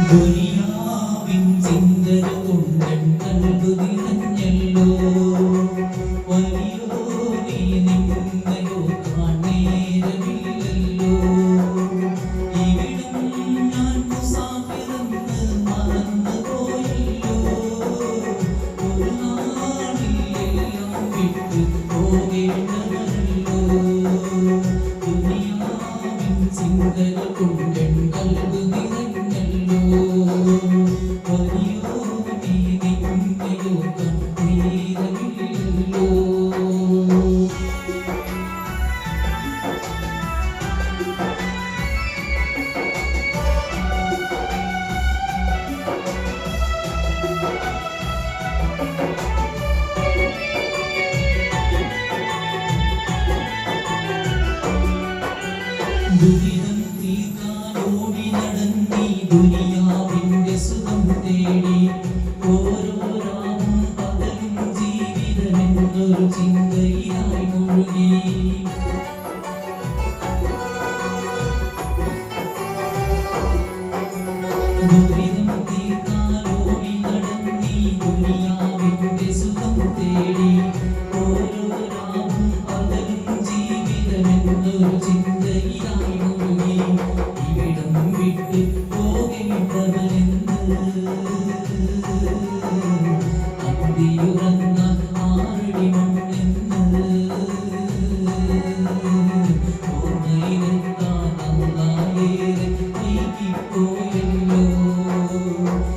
ദുനിയാവിൻ ചിന്തകൾ കൊണ്ടൻ കൽബ് നിറഞ്ഞല്ലോ വലിയോനേ നിന്നയോ കാണേരമില്ലല്ലോ ഇവിടം ഞാൻ മുസാഫിറെന്ന് മറന്നുപോയല്ലോ ഒരു നാളിലെല്ലാം വിട്ടു പോകേണ്ടവരല്ലോ ദുനിയാവിൻ ചിന്തകൾ കൊണ്ടൻ കൽബ് നിറഞ്ഞല്ലോ വലിയോനേ നിന്നയോ കാണേരമില്ലല്ലോ ദുരിതം തീർക്കാനോടി നടന്നീ ദുനിയാവിന്റെ സുഖം തേടി ഓരോ രാവും പകലും ജീവിതമെന്നൊരു ചിന്തയിലായി മുഴുകി ദുരിതം തീർക്കാനോടി നടന്നീ ദുനിയാവിന്റെ സുഖം തേടി ഓരോ രാവും പകലും ജീവിതമെന്നൊരു ചിന്തയിലായി മുഴുകി ഇവിടം വിട്ട് പോകേണ്ടവരെന്ന് അന്തിയുറങ്ങ ആറടി മണ്ണെന്ന് ഓർമ്മയിലെത്താൻ അല്ലായേറെ നീക്കിപ്പോയല്ലോ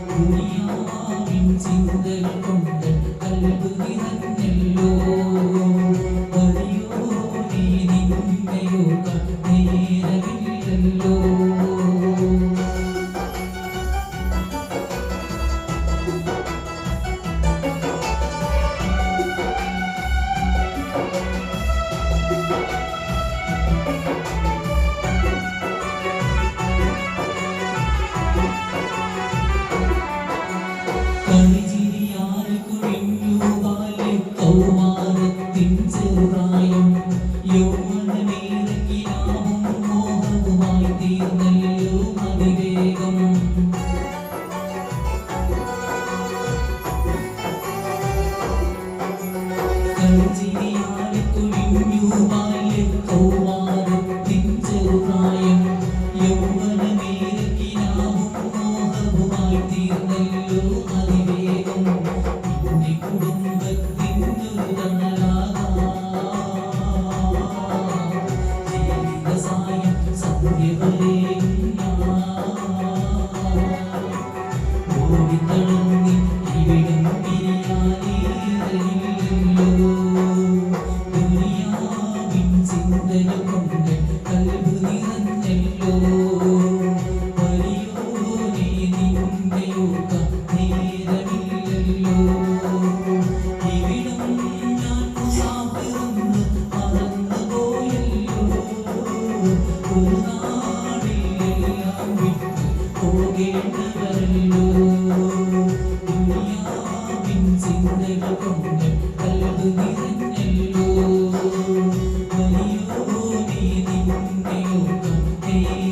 ദുനിയാവിൻ ചിന്തകൾ കൊണ്ട് കൽബ് നിറഞ്ഞല്ലോ വലിയോനേ നിന്നയോ കാണേരമില്ലല്ലോ കളിചിരിയാൽ കുഴിഞ്ഞു ബാല്യ കൗമാരത്തിൻ ചെറുപ്രായം യൗവനമേറക്കിനാവും മോഹവുമായി തീർന്നല്ലോ അതിവേഗം കളിചിരിയാൽ കുഴിഞ്ഞു ബാല്യ കൗമാരത്തിൻ ചെറുപ്രായം യൗവനമേറക്കിനാവും മോഹവുമായി തീർന്നല്ലോ അതിവേഗം നിന്റെ കുടുംബത്തിനൊരു തണലാകാം ജീവിതസായം സന്ധ്യ വരെയും ഓടിത്തളർന്നി ഇവിടം പിരിയാനേറയില്ലല്ലോ ദുനിയാവിൻ ചിന്തകൾ കൊണ്ട് കൽബ് നിറഞ്ഞല്ലോ വലിയോനേ നിന്നയോ കാണേരമില്ലല്ലോ ഇവിടം ഞാൻ മുസാഫിറെന്ന് മറന്നുപോയല്ലോ ഒരു നാളിലെല്ലാം വിട്ടു പോകേണ്ടവരല്ലോ ദുനിയാവിൻ ചിന്തകൾ കൊണ്ട് കൽബ് നിറഞ്ഞല്ലോ വലിയോനേ നിന്നയോ കാണേരമില്ലല്ലോ